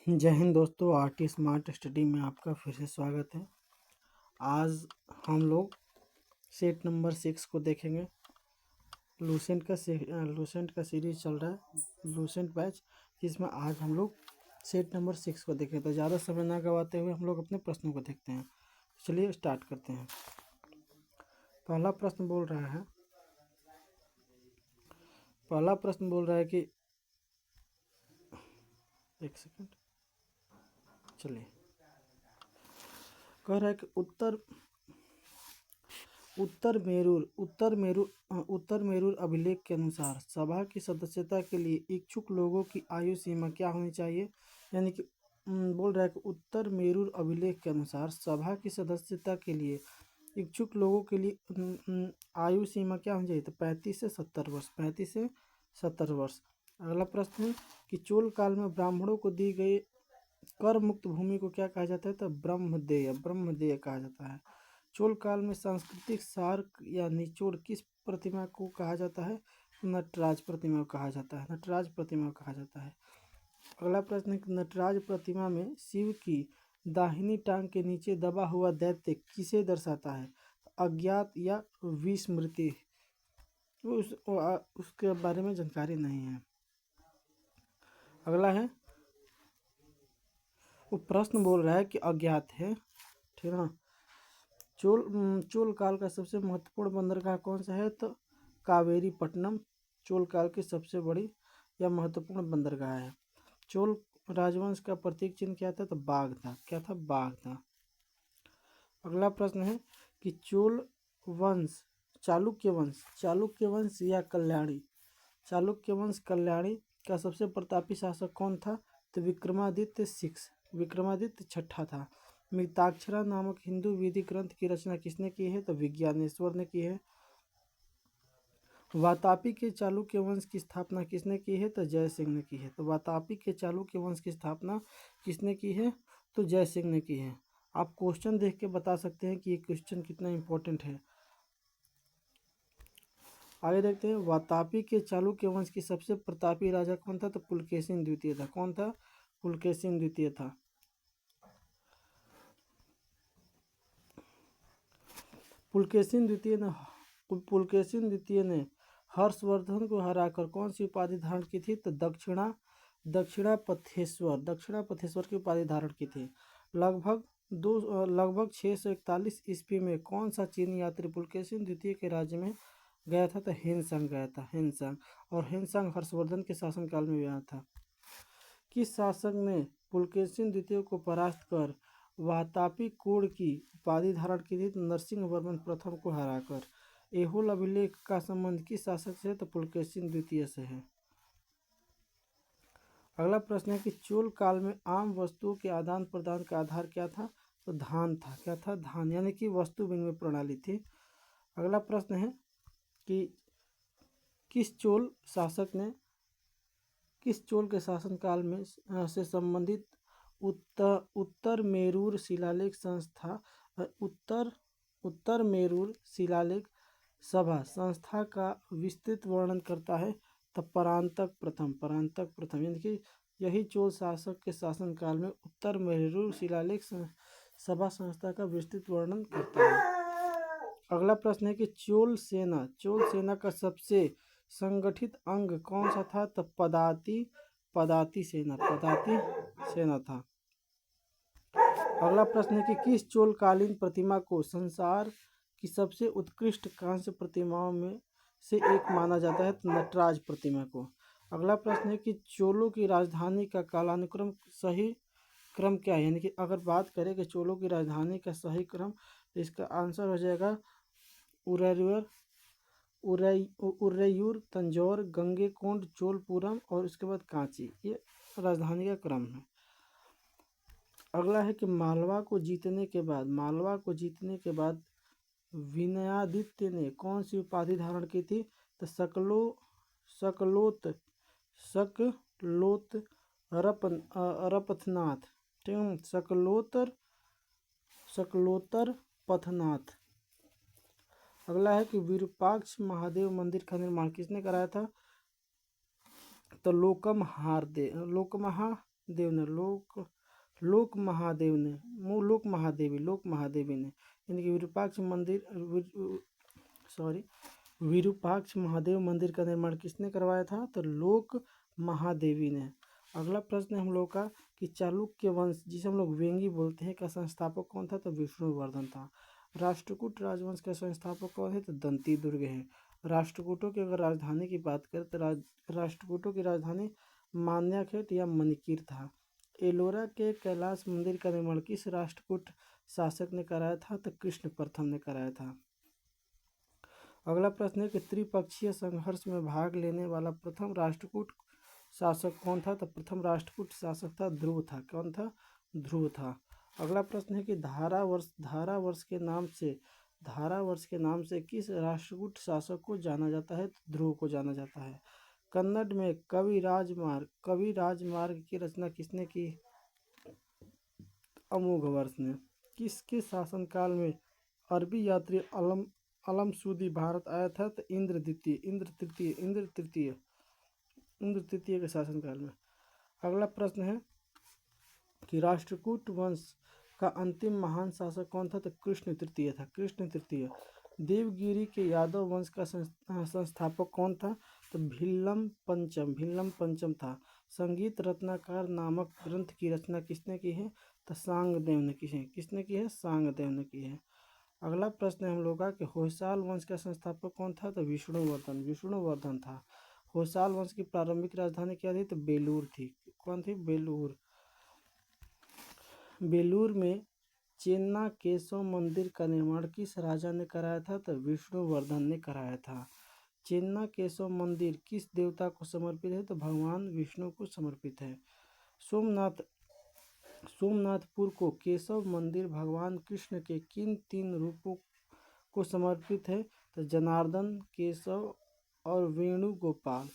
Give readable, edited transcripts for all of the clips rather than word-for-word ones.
जय हिंद दोस्तों, RT smart study में आपका फिर से स्वागत है। आज हम लोग सेट नंबर 6 को देखेंगे। लूसेंट का सीरीज चल रहा है, लूसेंट बैच, जिसमें आज हम लोग सेट नंबर 6 को देखें। तो ज़्यादा समय ना गवाते हुए हम लोग अपने प्रश्नों को देखते हैं। चलिए स्टार्ट करते हैं। पहला प्रश्न बोल रहा है कि एक सेकंड, चलिए, कह रहा है कि उत्तर मेरूर अभिलेख के अनुसार सभा की सदस्यता के लिए इच्छुक लोगों की आयु सीमा क्या होनी चाहिए। यानी कि बोल रहा है कि उत्तर मेरूर अभिलेख के अनुसार सभा की सदस्यता के लिए इच्छुक लोगों के लिए आयु सीमा क्या होनी चाहिए। तो 35 से 70 वर्ष, 35 से 70 वर्ष। अगला प्रश्न है कि चोल काल में ब्राह्मणों को दी गई कर मुक्त भूमि को क्या कहा जाता है। तो ब्रह्मदेय कहा जाता है। चोल काल में सांस्कृतिक सार या निचोड़ किस प्रतिमा को कहा जाता है। नटराज प्रतिमा को कहा जाता है। अगला प्रश्न है कि नटराज प्रतिमा में शिव की दाहिनी टांग के नीचे दबा हुआ दैत्य किसे दर्शाता है। अज्ञात या विस्मृति, उसके बारे में जानकारी नहीं है। अगला है, वो प्रश्न बोल रहा है कि अज्ञात है, ठीक है ना। चोल काल का सबसे महत्वपूर्ण बंदरगाह कौन सा है। तो कावेरी पट्टनम चोल काल की सबसे बड़ी या महत्वपूर्ण बंदरगाह है। चोल राजवंश का प्रतीक चिन्ह क्या था। तो बाघ था। क्या था। बाघ था। अगला प्रश्न है कि चालुक्य वंश या कल्याणी का सबसे प्रतापी शासक कौन था। तो विक्रमादित्य छठा था। मिताक्षरा नामक हिंदू वैदिक ग्रंथ की रचना किसने की है। तो विज्ञानेश्वर ने की है। वातापी के चालुक्य वंश की स्थापना किसने की है। तो जय सिंह ने की है। तो वातापी के चालुक्य वंश की स्थापना किसने की है। तो जय सिंह ने की है। आप क्वेश्चन देख के बता सकते हैं कि ये क्वेश्चन कितना इंपॉर्टेंट है। आगे देखते हैं, वातापी के चालुक्य वंश की सबसे प्रतापी राजा कौन था। तो पुलकेशिन द्वितीय था। कौन था। पुलकेशिन द्वितीय था। पुलकेशिन द्वितीय ने हर्षवर्धन को हराकर कौन सी उपाधि धारण की थी। तो दक्षिणापथेश्वर की उपाधि धारण की थी। लगभग 641 ईस्वी में कौन सा चीनी यात्री पुलकेशिन द्वितीय के राज्य में गया था। तो हेनसांग गया था। और हेनसांग हर्षवर्धन के शासनकाल में गया था। किस शासक ने पुलकेशिन द्वितीय को परास्त कर वातापी कोड़ की उपाधि धारण की थी। नरसिंह वर्मन प्रथम को हराकर। ऐहोल अभिलेख का संबंध किस शासक से है। तो पुलकेशिन द्वितीय से है। अगला प्रश्न है कि चोल काल में आम वस्तुओं के आदान प्रदान का आधार क्या था। तो धान था। क्या था। धान, यानी कि वस्तु विनिमय प्रणाली थी। अगला प्रश्न है कि किस चोल के शासनकाल में से संबंधित उत्तर मेरूर शिलालेख सभा संस्था का विस्तृत वर्णन करता है। तो परांतक प्रथम, यानी कि यही चोल शासक के शासनकाल में उत्तर मेरूर शिलालेख सभा संस्था का विस्तृत वर्णन करता है। अगला प्रश्न है कि चोल सेना का सबसे संगठित अंग कौन सा था। तो पदाती सेना था। अगला प्रश्न है कि किस चोलकालीन प्रतिमा को संसार की सबसे उत्कृष्ट कांस्य प्रतिमाओं में से एक माना जाता है। तो नटराज प्रतिमा को। अगला प्रश्न है कि चोलों की राजधानी का कालानुक्रम सही क्रम क्या है। यानी कि अगर बात करें कि चोलों की राजधानी का सही क्रम, तो इसका आंसर हो जाएगा उरैयूर, तंजौर, गंगैकोंड, चोलपुरम और उसके बाद कांची। ये राजधानी का क्रम है। अगला है कि मालवा को जीतने के बाद विनयादित्य ने कौन सी उपाधि धारण की थी। तो सकलोत रपथनाथ, ठीक है, सकलोतर पथनाथ। अगला है कि विरूपाक्ष महादेव मंदिर का निर्माण किसने कराया था। तो लोकमहादेव देव ने लोक महादेव ने लोक महादेवी ने, यानी कि विरूपाक्ष महादेव मंदिर का निर्माण किसने करवाया था? तो लोक महादेवी ने। अगला प्रश्न हम लोग का कि चालुक्य वंश, जिसे हम लोग वेंगी बोलते हैं, का संस्थापक कौन था? तो विष्णुवर्धन था। राष्ट्रकूट राजवंश का संस्थापक कौन है? तो दंती दुर्ग है। राष्ट्रकूटों की अगर राजधानी की बात करें तो राष्ट्रकूटों की राजधानी मान्याखेट या मणिकीर था। एलोरा के कैलाश मंदिर का निर्माण किस राष्ट्रकूट शासक ने कराया था? तो कृष्ण प्रथम ने कराया था। अगला प्रश्न है कि त्रिपक्षीय संघर्ष में भाग लेने वाला प्रथम राष्ट्रकूट शासक कौन था? तो प्रथम राष्ट्रकूट शासक था ध्रुव था। कौन था? ध्रुव था। अगला प्रश्न है कि धारावर्ष के नाम से किस राष्ट्रकूट शासक को जाना जाता है? तो ध्रुव को जाना जाता है। कन्नड़ में कवि राजमार्ग की रचना किसने की? अमोघ वर्ष ने। किसके शासनकाल में अरबी यात्री अलमसूदी भारत आया था? तो इंद्र तृतीय के शासनकाल में। अगला प्रश्न है कि राष्ट्रकूट वंश का अंतिम महान शासक कौन था? तो कृष्ण तृतीय। देवगिरी के यादव वंश का संस्थापक कौन था? तो भिल्लम पंचम था। संगीत रत्नाकर नामक ग्रंथ की रचना किसने की है? तो सांगदेव ने की है। किसने की है? सांगदेव ने की है। अगला प्रश्न है हम लोग का कि होयसाल वंश का संस्थापक कौन था? तो विष्णुवर्धन था। होयसाल वंश की प्रारंभिक राजधानी क्या थी? तो बेलूर थी। कौन थी? बेलूर में चेन्ना केशव मंदिर का निर्माण किस राजा ने कराया था? तो विष्णुवर्धन ने कराया था। चेन्ना केशव मंदिर किस देवता को समर्पित है? तो भगवान विष्णु को समर्पित है। सोमनाथपुर को केशव मंदिर भगवान कृष्ण के किन 3 रूपों को समर्पित है? तो जनार्दन, केशव और वेणुगोपाल।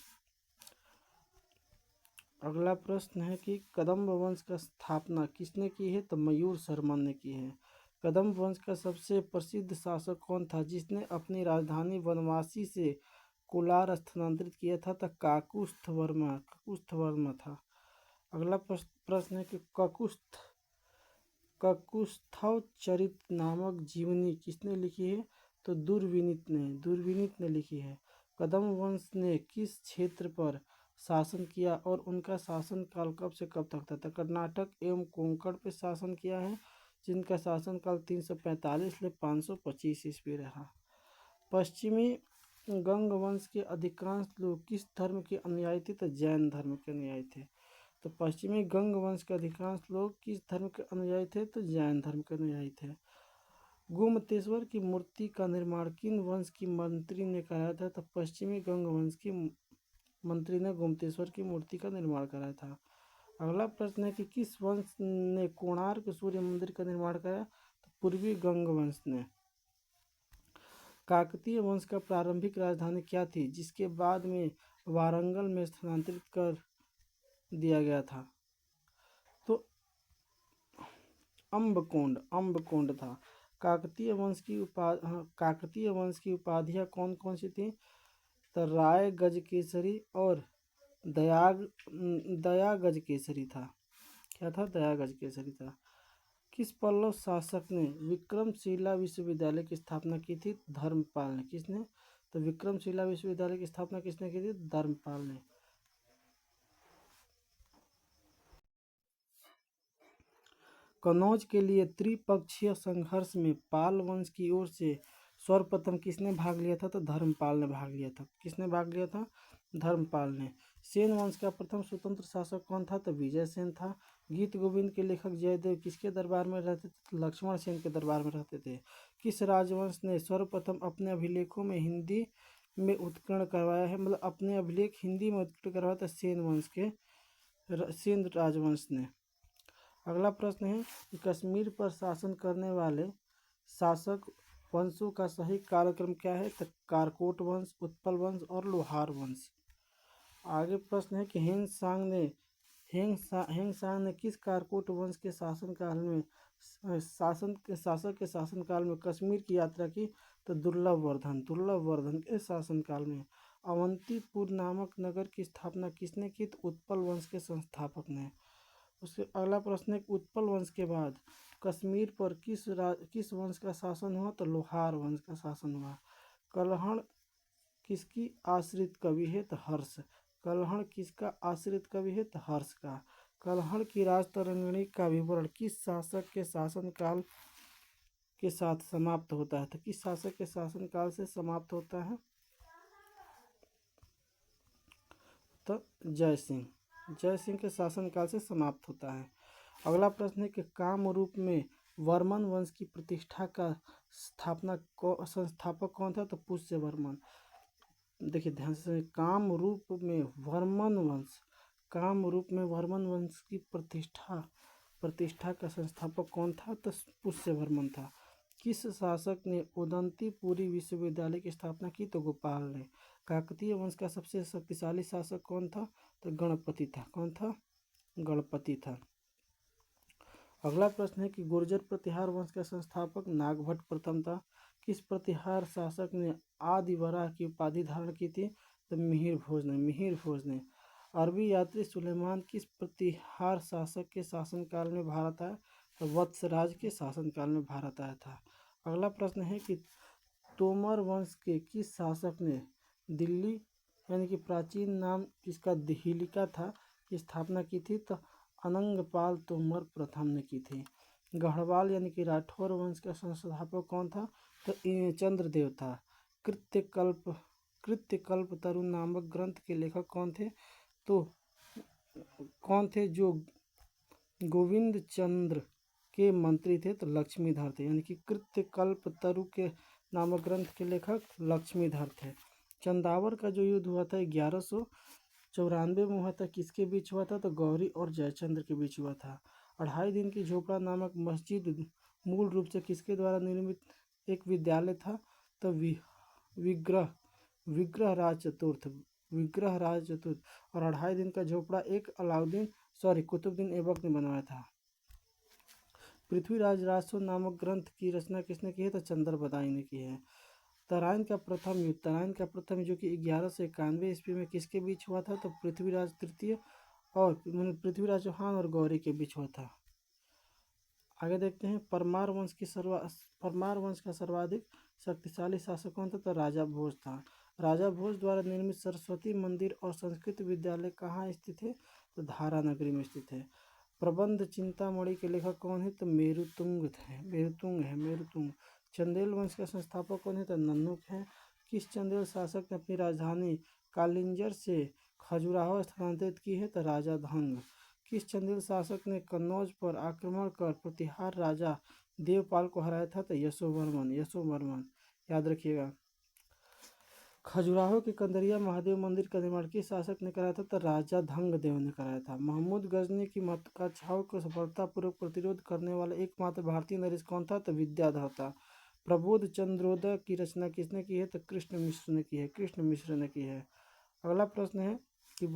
अगला प्रश्न है कि कदम्ब वंश का स्थापना किसने की है? तो मयूर शर्मा ने की है। कदम्ब वंश का सबसे प्रसिद्ध शासक कौन था जिसने अपनी राजधानी वनवासी से कोलार स्थानांतरित किया था? तो काकुस्थवर्मा था। अगला प्रश्न है कि ककुस्थव चरित नामक जीवनी किसने लिखी है? तो दुर्विनीत ने लिखी है। कदम्ब वंश ने किस क्षेत्र पर शासन किया और उनका शासन काल कब से कब तक था? तो कर्नाटक एवं कोंकण पे शासन किया है, जिनका शासन काल 345 से 525 ईस्वी रहा। पश्चिमी गंग वंश के अधिकांश लोग किस धर्म के अनुयायी थे? तो जैन धर्म के अनुयायी थे। तो पश्चिमी गंग वंश के अधिकांश लोग किस धर्म के अनुयायी थे? तो जैन धर्म के अनुयायी थे। गोमतेश्वर की मूर्ति का निर्माण किन वंश की मंत्री ने कराया था? तो पश्चिमी गंग वंश की मंत्री ने गोमतेश्वर की मूर्ति का निर्माण कराया था। अगला प्रश्न है कि किस वंश ने कोणार्क सूर्य मंदिर का निर्माण कराया? तो पूर्वी गंग वंश ने। काकतीय वंश का प्रारंभिक राजधानी क्या थी जिसके बाद में वारंगल में स्थानांतरित कर दिया गया था? तो अम्बकोंड था। काकतीय वंश की उपाधियां कौन कौन सी थी? तो राय गजकेसरी और दया गजकेसरी था। क्या था? दया गजकेसरी था। किस पल्लव शासक ने विक्रमशिला विश्वविद्यालय की स्थापना की थी? धर्मपाल ने। किसने? तो विक्रमशिला विश्वविद्यालय की स्थापना किसने की थी? धर्मपाल ने। कनौज के लिए त्रिपक्षीय संघर्ष में पाल वंश की ओर से सर्वप्रथम किसने भाग लिया था? तो धर्मपाल ने भाग लिया था। किसने भाग लिया था? धर्मपाल ने। सेन वंश का प्रथम स्वतंत्र शासक कौन था? तो विजय सेन था। गीत गोविंद के लेखक जयदेव किसके दरबार में रहते थे? लक्ष्मण सेन के दरबार में रहते थे। किस राजवंश ने सर्वप्रथम अपने अभिलेखों में हिंदी में उत्कीर्ण करवाया है? मतलब अपने अभिलेख हिंदी में उत्कीर्ण करवाया था सेन राजवंश ने। अगला प्रश्न है कि कश्मीर पर शासन करने वाले शासक वंशों का सही कालक्रम क्या है? तो कारकोट वंश, उत्पल वंश और लोहार वंश। आगे प्रश्न है कि हेंगसांग ने किस कारकोट वंश के शासक के शासनकाल में कश्मीर की यात्रा की? तो दुर्लभवर्धन के शासनकाल में। अवंतीपुर नामक नगर की स्थापना किसने की? तो उत्पल वंश के संस्थापक ने। उसके अगला प्रश्न है कि उत्पल वंश के बाद कश्मीर पर किस वंश का शासन हुआ? तो लोहार वंश का शासन हुआ। कल्हड़ किसकी आश्रित कवि है? तो हर्ष। कल्हड़ किसका आश्रित कवि है? तो हर्ष का। कल्हड़ की राजतरंगिणी का विवरण किस शासक के शासनकाल के साथ समाप्त होता है? तो किस शासक के शासनकाल से समाप्त होता है? तो जय सिंह के शासनकाल से समाप्त होता है। अगला प्रश्न है कि कामरूप में वर्मन वंश की प्रतिष्ठा का संस्थापक कौन था? तो पुष्य वर्मन। देखिए ध्यान से, कामरूप में वर्मन वंश की प्रतिष्ठा का संस्थापक कौन था? तो पुष्य वर्मन था। किस शासक ने उदंतीपुरी विश्वविद्यालय की स्थापना की? तो गोपाल ने। काकतीय वंश का सबसे शक्तिशाली शासक कौन था? तो गणपति था। कौन था? गणपति था। अगला प्रश्न है कि गुर्जर प्रतिहार वंश का संस्थापक नागभट्ट प्रथम था। किस प्रतिहार शासक ने आदि वराह की उपाधि धारण की थी? तो मिहिर भोज ने। अरबी यात्री सुलेमान किस प्रतिहार शासक के शासनकाल में भारत आया? तो वत्सराज के शासनकाल में भारत आया था। अगला प्रश्न है कि तोमर वंश के किस शासक ने दिल्ली यानी कि प्राचीन नाम जिसका दिहिलिका था की स्थापना की थी? तो अनंगपाल तोमर प्रथम ने की थी। गढ़वाल यानी कि राठौर वंश का संस्थापक कौन था? तो चंद्रदेव था। कृत्यकल्प तरु नामक ग्रंथ के लेखक कौन थे? तो जो गोविंद चंद्र के मंत्री थे? तो लक्ष्मीधर थे। यानी कि कृत्यकल्प तरु के नामक ग्रंथ के लेखक लक्ष्मीधर थे। चंदावर का जो युद्ध हुआ था 1194 में हुआ था, किसके बीच हुआ था? तो गौरी और जयचंद्र के बीच हुआ था। 2.5 दिन की झोपड़ा नामक मस्जिद मूल रूप से किसके द्वारा निर्मित एक विद्यालय था? तो विग्रह राज चतुर्थ। और 2.5 दिन का झोपड़ा एक कुतुबुद्दीन ऐबक ने बनवाया था। पृथ्वीराज राजसो नामक ग्रंथ की रचना किसने की है? तो चंद्र बदाई ने की है। तराइन का प्रथम युद्ध जो कि 1191 ईस्वी में किसके बीच हुआ था? तो पृथ्वीराज तृतीय और पृथ्वीराज चौहान और गौरी के बीच हुआ था। आगे देखते हैं, परमार वंश का सर्वाधिक शक्तिशाली शासक कौन था? तो राजा भोज था। राजा भोज द्वारा निर्मित सरस्वती मंदिर और संस्कृत विद्यालय कहाँ स्थित है? तो धारा नगरी में स्थित है। प्रबंध चिंतामणि के लेखक कौन है? तो मेरुतुंग। चंदेल वंश का संस्थापक कौन है? तो नन्नुक है। किस चंदेल शासक ने अपनी राजधानी कालिंजर से खजुराहो स्थानांतरित की है? तो राजा धंग। किस चंदेल शासक ने कन्नौज पर आक्रमण कर प्रतिहार राजा देवपाल को हराया था? तो यशोवर्मन। याद रखिएगा। खजुराहो के कंदरिया महादेव मंदिर का निर्माण किस शासक ने कराया था? तो राजा धंग देव ने कराया था। महमूद गजनी की महत्वाकांक्षाओं को सफलतापूर्वक प्रतिरोध करने वाला एकमात्र भारतीय नरेश कौन था? तो विद्याधर था। प्रबोध चंद्रोदय की रचना किसने की है? तो कृष्ण मिश्र ने की है। अगला प्रश्न है कि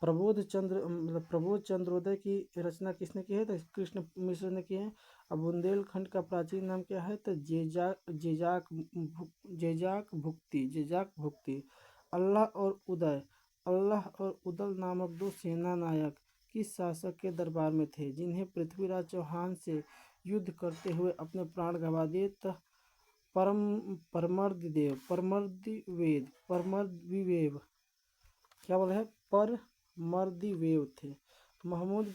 प्रबोध चंद्रोदय की रचना किसने की है? तो कृष्ण मिश्र ने की है। अब बुंदेलखंड का प्राचीन नाम क्या है? तो जेजाक भुक्ति। अल्लाह और उदल नामक दो सेना नायक किस शासक के दरबार में थे जिन्हें पृथ्वीराज चौहान से युद्ध करते हुए अपने प्राण गंवा दिए? तो परमर्दिवेव थे। महमूद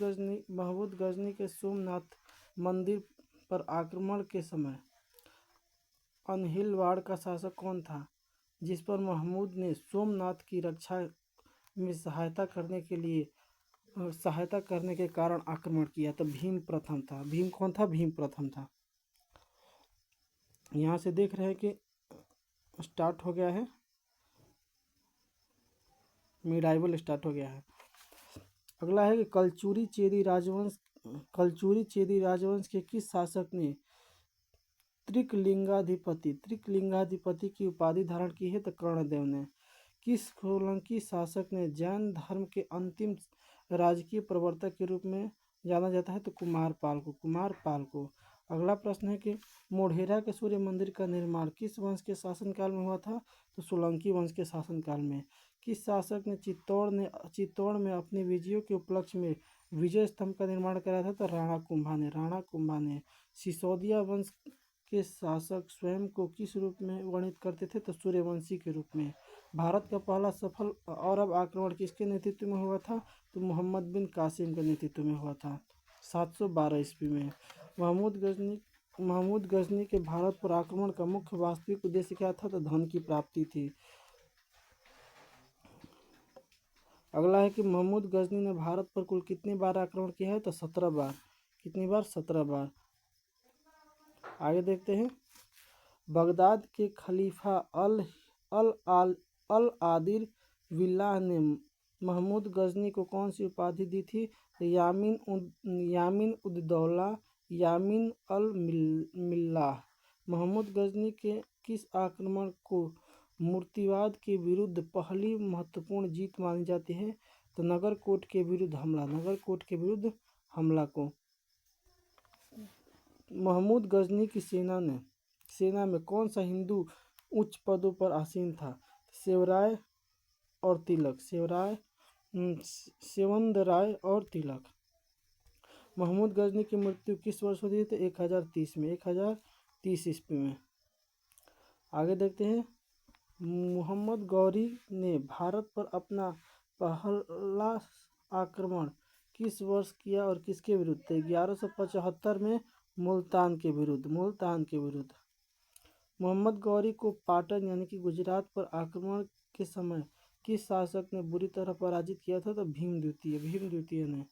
गजनी के सोमनाथ मंदिर पर आक्रमण के समय अनहिलवाड़ का शासक कौन था जिस पर महमूद ने सोमनाथ की रक्षा में सहायता करने के कारण आक्रमण किया? तो भीम प्रथम था। भीम कौन था? भीम प्रथम था। यहाँ से देख रहे हैं कि स्टार्ट हो गया है, मिडाइवल स्टार्ट हो गया है। अगला है कि कलचुरी चेदी राजवंश के किस शासक ने त्रिकलिंगाधिपति की उपाधि धारण की है? तो कर्णदेव ने। किस सोलंकी शासक ने जैन धर्म के अंतिम राजकीय प्रवर्तक के रूप में जाना जाता है? तो कुमारपाल को। अगला प्रश्न है कि मोढेरा के सूर्य मंदिर का निर्माण किस वंश के शासनकाल में हुआ था? तो सोलंकी वंश के शासनकाल में। किस शासक ने चित्तौड़ में अपनी विजयों के उपलक्ष्य में विजय स्तंभ का निर्माण कराया था? तो राणा कुंभा ने। सिसोदिया वंश के शासक स्वयं को किस रूप में वर्णित करते थे? तो सूर्यवंशी के रूप में। भारत का पहला सफल अरब आक्रमण किसके नेतृत्व में हुआ था? तो मोहम्मद बिन कासिम के नेतृत्व में हुआ था 712 ईस्वी में। महमूद गजनी के भारत पर आक्रमण का मुख्य वास्तविक उद्देश्य क्या था? तो धन की प्राप्ति थी। अगला है कि महमूद गजनी ने भारत पर कुल कितनी बार आक्रमण किया है? तो 17 बार। कितनी बार? 17 बार। आगे देखते हैं। बगदाद के खलीफा अल आदिल बिल्लाह ने महमूद गजनी को कौन सी उपाधि दी थी? तो यामिन उद दौला, यामिन अल मिल्लाह। महमूद गजनी के किस आक्रमण को मूर्तिवाद के विरुद्ध पहली महत्वपूर्ण जीत मानी जाती है? तो नगरकोट के विरुद्ध हमला को। महमूद गजनी की सेना में कौन सा हिंदू उच्च पदों पर आसीन था? सेवराय और तिलक। सेवंदराय और तिलक। महमूद गजनी की मृत्यु किस वर्ष हुई थी? तो 1030 ईस्वी में। आगे देखते हैं। मोहम्मद गौरी ने भारत पर अपना पहला आक्रमण किस वर्ष किया और किसके विरुद्ध? 1175 में मुल्तान के विरुद्ध। मोहम्मद गौरी को पाटन यानी कि गुजरात पर आक्रमण के समय किस शासक ने बुरी तरह पराजित किया था? तो भीम द्वितीय ने।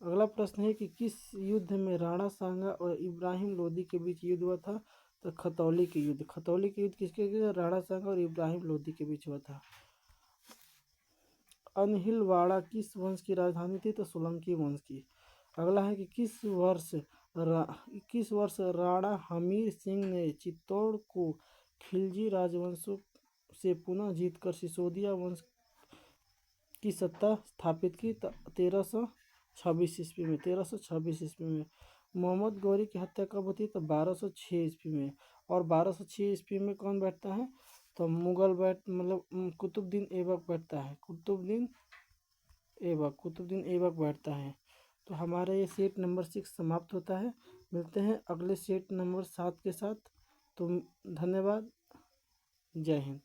अगला प्रश्न है कि किस युद्ध में राणा सांगा और इब्राहिम लोदी के बीच युद्ध हुआ था? तो खतौली के युद्ध किसके बीच? राणा सांगा और इब्राहिम लोदी के बीच हुआ था। अनहिलवाड़ा किस वंश की राजधानी थी? तो सोलंकी वंश की। अगला है कि किस वर्ष राणा हमीर सिंह ने चित्तौड़ को खिलजी राजवंशों से पुनः जीतकर सिसोदिया वंश की सत्ता स्थापित की? 1326 ईस्वी में। मोहम्मद गौरी की हत्या कब होती है? तो 1206 ईस्वी में। और 1206 ईस्वी में कौन बैठता है? तो कुतुबुद्दीन ऐबक बैठता है। कुतुबुद्दीन ऐबक बैठता है। तो हमारा ये सेट नंबर 6 समाप्त होता है। मिलते हैं अगले सेट नंबर 7 के साथ। तो धन्यवाद। जय हिंद।